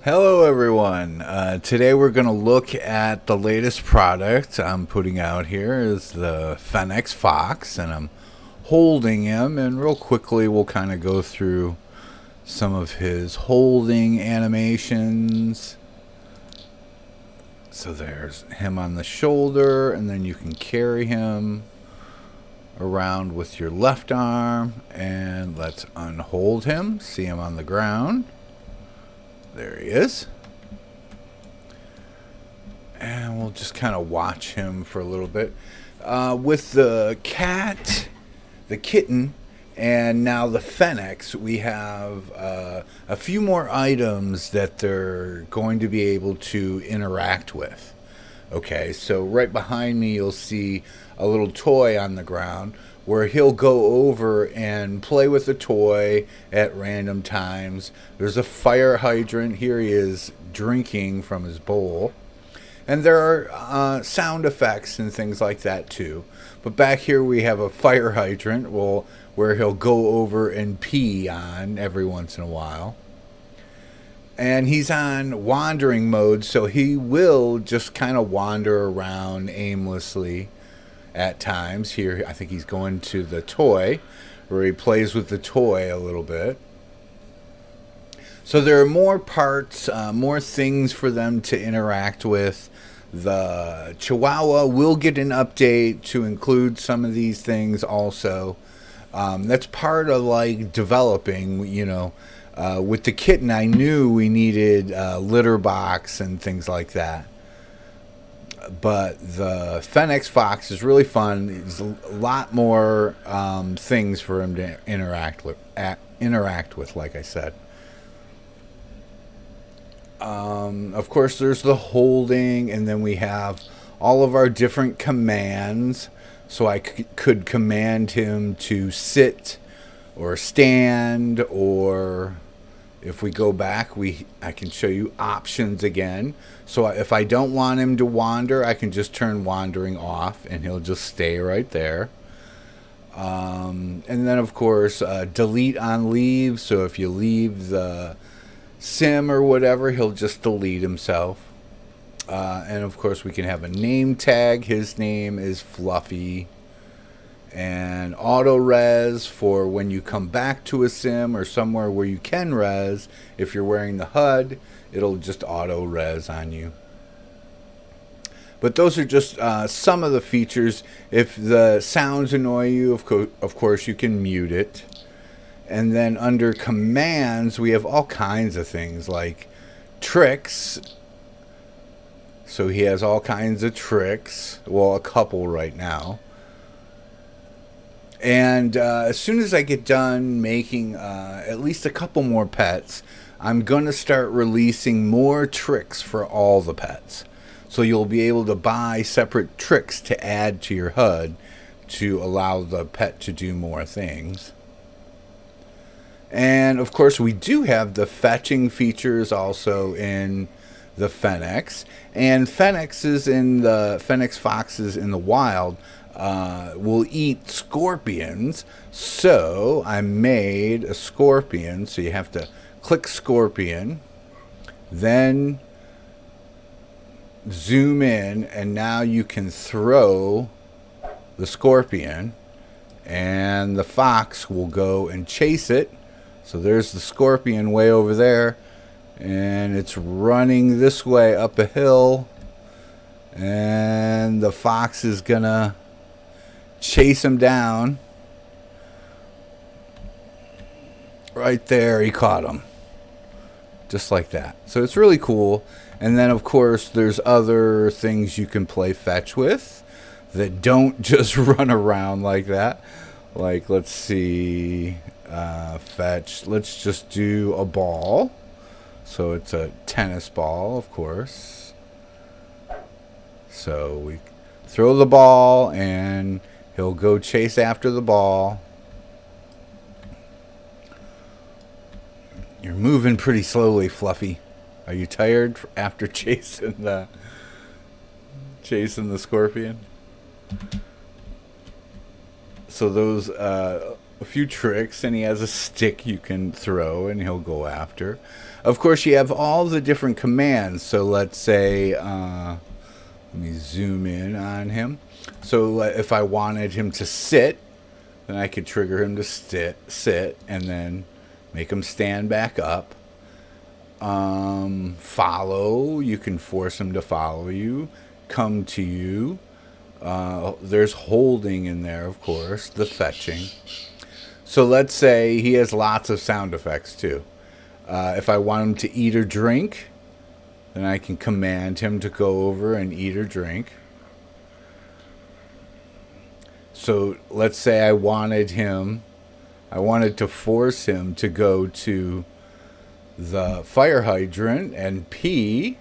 Hello, everyone. Today we're going to look at the latest product I'm putting out here is the Fennec Fox, and I'm holding him. And real quickly, we'll kind of go through some of his holding animations. So there's him on the shoulder, and then you can carry him around with your left arm. And let's unhold him. See him on the ground. There he is. And we'll just kind of watch him for a little bit. With the cat, the kitten, and now the Fennecs, we have a few more items that they're going to be able to interact with. Okay, so right behind me you'll see a little toy on the ground where he'll go over and play with the toy at random times. There's a fire hydrant. Here he is drinking from his bowl. And there are sound effects and things like that too. But back here we have a fire hydrant where he'll go over and pee on every once in a while. And he's on wandering mode, so he will just kind of wander around aimlessly at times. Here, I think he's going to the toy, where he plays with the toy a little bit. So there are more parts, more things for them to interact with. The Chihuahua will get an update to include some of these things also. That's part of like developing, with the kitten, I knew we needed a litter box and things like that. But the Fennec Fox is really fun. There's a lot more things for him to interact with, like I said. Of course, there's the holding, and then we have all of our different commands. So I could command him to sit or stand, or if we go back, I can show you options again. So if I don't want him to wander, I can just turn wandering off and he'll just stay right there. And then of course, delete on leave. So if you leave the sim or whatever, he'll just delete himself. And of course we can have a name tag. His name is Fluffy. And auto res for when you come back to a sim or somewhere where you can res. If you're wearing the HUD, it'll just auto res on you. But those are just some of the features. If the sounds annoy you, of course you can mute it. And then under commands, we have all kinds of things like tricks. So he has all kinds of tricks. Well, a couple right now. And as soon as I get done making at least a couple more pets, I'm going to start releasing more tricks for all the pets. So you'll be able to buy separate tricks to add to your HUD to allow the pet to do more things. And of course, we do have the fetching features also in the Fennecs. And Fennec Foxes in the wild will eat scorpions. So I made a scorpion. So you have to click scorpion, then zoom in, and now you can throw the scorpion and the fox will go and chase it. So there's the scorpion way over there, and it's running this way up a hill, and the fox is gonna chase him down. Right there, he caught him. Just like that. So it's really cool. And then, of course, there's other things you can play fetch with that don't just run around like that. Like, let's see, fetch. Let's just do a ball. So it's a tennis ball, of course. So we throw the ball, and he'll go chase after the ball. You're moving pretty slowly, Fluffy. Are you tired after chasing the scorpion? So those a few tricks, and he has a stick you can throw and he'll go after. Of course, you have all the different commands. So let's say, let me zoom in on him. So if I wanted him to sit, then I could trigger him to sit, and then make him stand back up. Follow, you can force him to follow you. Come to you. There's holding in there, of course, the fetching. So let's say he has lots of sound effects too. If I want him to eat or drink, then I can command him to go over and eat or drink. So let's say I wanted to force him to go to the fire hydrant and pee.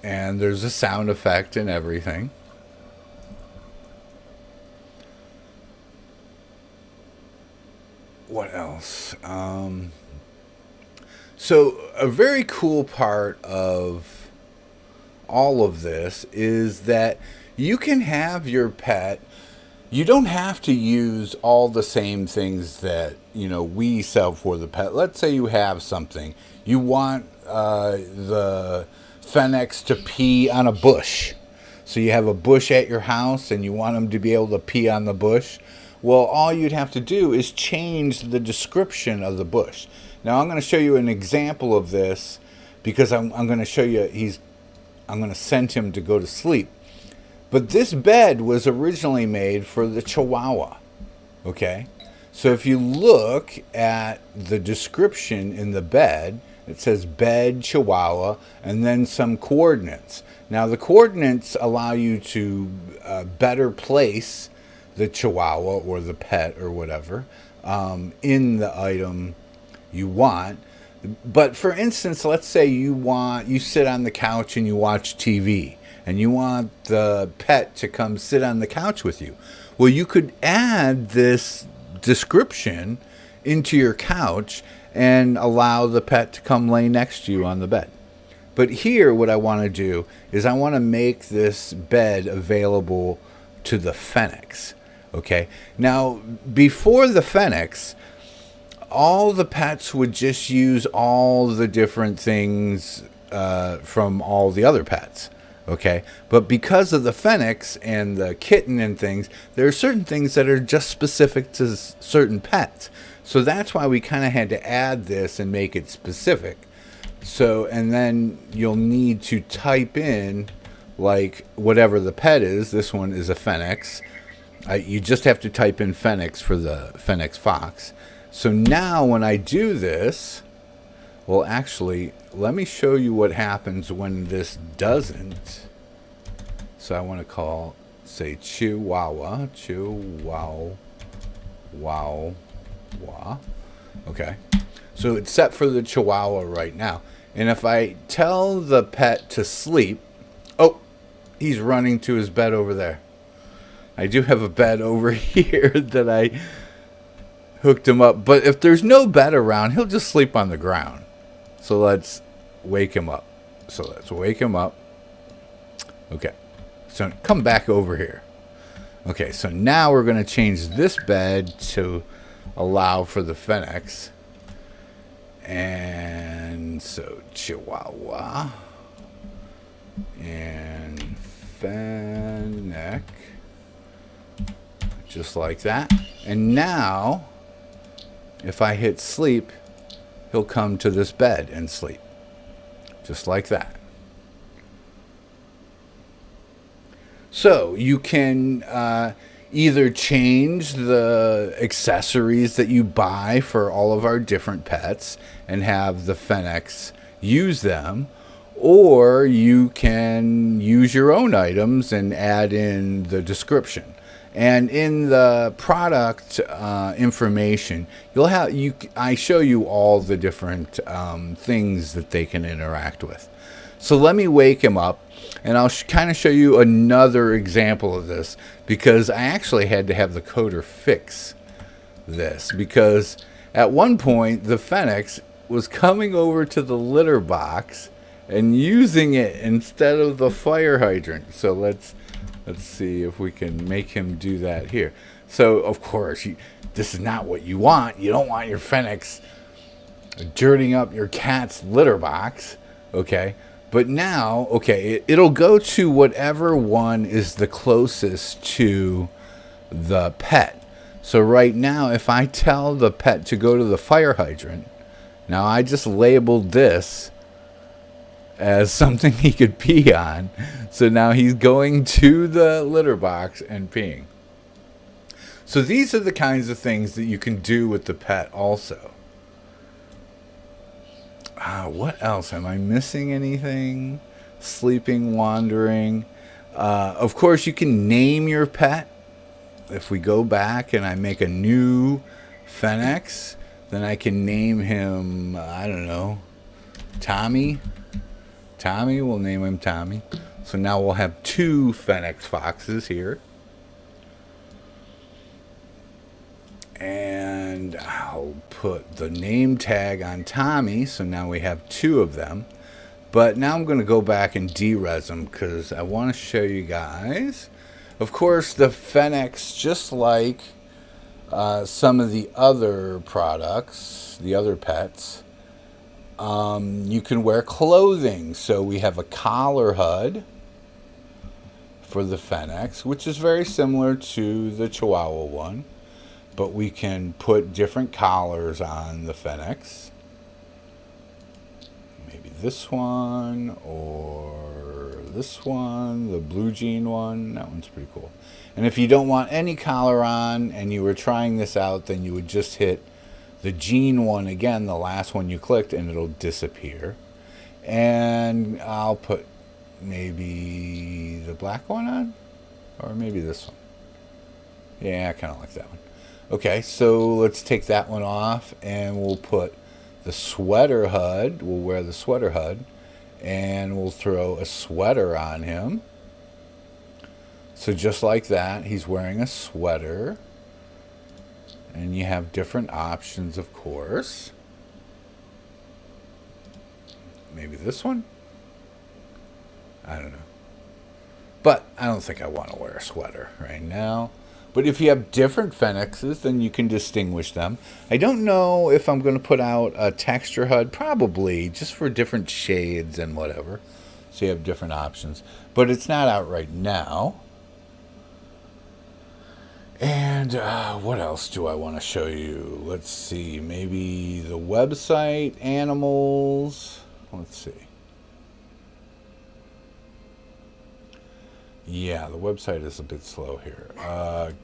And there's a sound effect and everything. What else? So a very cool part of all of this is that you can have your pet. You don't have to use all the same things that, we sell for the pet. Let's say you have something. You want the Fennecs to pee on a bush. So you have a bush at your house and you want them to be able to pee on the bush. Well, all you'd have to do is change the description of the bush. Now I'm going to show you an example of this because I'm going to show you I'm going to send him to go to sleep. But this bed was originally made for the Chihuahua. Okay? So if you look at the description in the bed, it says bed Chihuahua and then some coordinates. Now the coordinates allow you to better place the Chihuahua or the pet or whatever in the item you want. But for instance, let's say you sit on the couch and you watch TV and you want the pet to come sit on the couch with you. Well, you could add this description into your couch and allow the pet to come lay next to you on the bed. But here, what I want to do is I want to make this bed available to the Fennecs. Okay? Now, before the Fennecs, all the pets would just use all the different things from all the other pets. Okay? But because of the Fennecs and the kitten and things, there are certain things that are just specific to certain pets. So that's why we kind of had to add this and make it specific. So, and then you'll need to type in like whatever the pet is. This one is a Fennecs. You just have to type in Fennecs for the Fennec Fox. So now when I do this, well, actually, let me show you what happens when this doesn't. So I want to say Chihuahua. Okay. So it's set for the Chihuahua right now. And if I tell the pet to sleep, oh, he's running to his bed over there. I do have a bed over here that I hooked him up. But if there's no bed around, he'll just sleep on the ground. So let's wake him up. Okay. So come back over here. Okay, so now we're going to change this bed to allow for the Fennecs. And so Chihuahua and Fennec, just like that. And now if I hit sleep, he'll come to this bed and sleep, just like that. So you can either change the accessories that you buy for all of our different pets and have the Fennecs use them, or you can use your own items and add in the description. And in the product information, I show you all the different things that they can interact with. So let me wake him up, and I'll kind of show you another example of this, because I actually had to have the coder fix this, because at one point the Fennecs was coming over to the litter box and using it instead of the fire hydrant. So let's see if we can make him do that here. So, of course, this is not what you want. You don't want your Fennecs dirtying up your cat's litter box, okay? But now, okay, it'll go to whatever one is the closest to the pet. So right now, if I tell the pet to go to the fire hydrant, now I just labeled this as something he could pee on. So now he's going to the litter box and peeing. So these are the kinds of things that you can do with the pet also. What else? Am I missing anything? Sleeping, wandering. Of course, you can name your pet. If we go back and I make a new Fennecs, then I can name him, I don't know, Tommy. Tommy, we'll name him Tommy. So now we'll have 2 Fennec Foxes here. And I'll put the name tag on Tommy, so now we have 2 of them. But now I'm going to go back and derez them because I want to show you guys. Of course, the Fennecs, just like some of the other products, the other pets, you can wear clothing. So we have a collar HUD for the Fennecs, which is very similar to the Chihuahua one. But we can put different collars on the Fennecs. Maybe this one or this one, the blue jean one. That one's pretty cool. And if you don't want any collar on and you were trying this out, then you would just hit the jean one again, the last one you clicked, and it'll disappear. And I'll put maybe the black one on, or maybe this one. Yeah, I kind of like that one. Okay, so let's take that one off and we'll put the sweater HUD. We'll wear the sweater HUD and we'll throw a sweater on him. So just like that, he's wearing a sweater. And you have different options, of course. Maybe this one? I don't know. But I don't think I want to wear a sweater right now. But if you have different Fennecs, then you can distinguish them. I don't know if I'm going to put out a texture HUD. Probably, just for different shades and whatever. So you have different options. But it's not out right now. And what else do I want to show you? Let's see. Maybe the website, animals. Let's see. Yeah, the website is a bit slow here.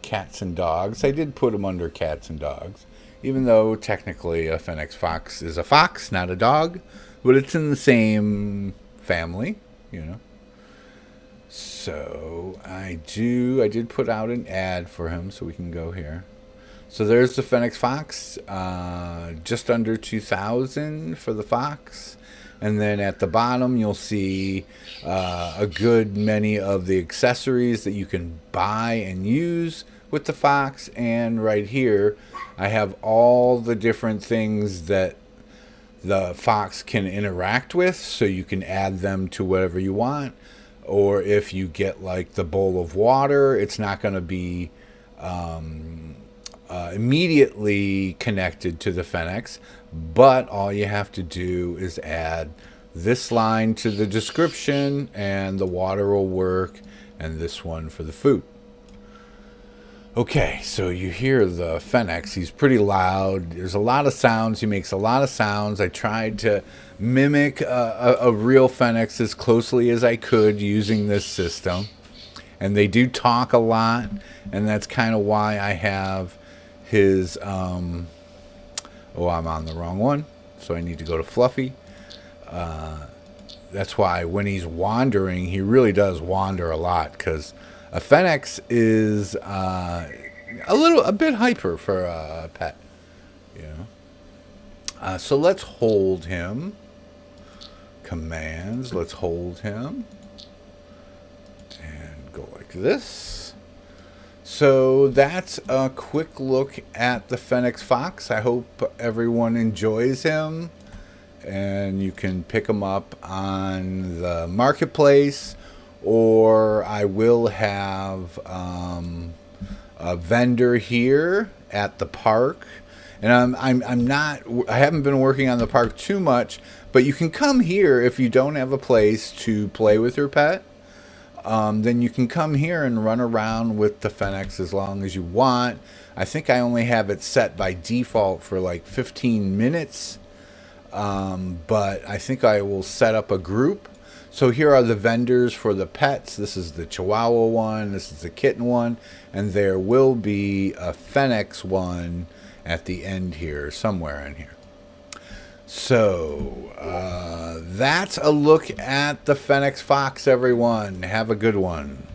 Cats and dogs. I did put them under cats and dogs. Even though technically a Fennec Fox is a fox, not a dog. But it's in the same family, you know. So I did put out an ad for him, so we can go here. So there's the Fennec Fox. Just under 2,000 for the fox. And then at the bottom, you'll see a good many of the accessories that you can buy and use with the Fox. And right here, I have all the different things that the Fox can interact with. So you can add them to whatever you want. Or if you get like the bowl of water, it's not going to be immediately connected to the Fennecs, but all you have to do is add this line to the description and the water will work, and this one for the food. Okay, so you hear the Fennecs. He's pretty loud. There's a lot of sounds. He makes a lot of sounds. I tried to mimic a real Fennecs as closely as I could using this system. And they do talk a lot, and that's kind of why I have his... oh, I'm on the wrong one, so I need to go to Fluffy. That's why when he's wandering, he really does wander a lot, because a Fennecs is a bit hyper for a pet, you know. So let's hold him. Commands. Let's hold him and go like this. So that's a quick look at the Fennec Fox. I hope everyone enjoys him, and you can pick him up on the marketplace, or I will have a vendor here at the park. And I haven't been working on the park too much, but you can come here if you don't have a place to play with your pet. Then you can come here and run around with the Fennecs as long as you want. I think I only have it set by default for like 15 minutes, but I think I will set up a group. So here are the vendors for the pets. This is the Chihuahua one, this is the kitten one, and there will be a Fennecs one at the end here, somewhere in here. So that's a look at the Fennec Fox, everyone. Have a good one.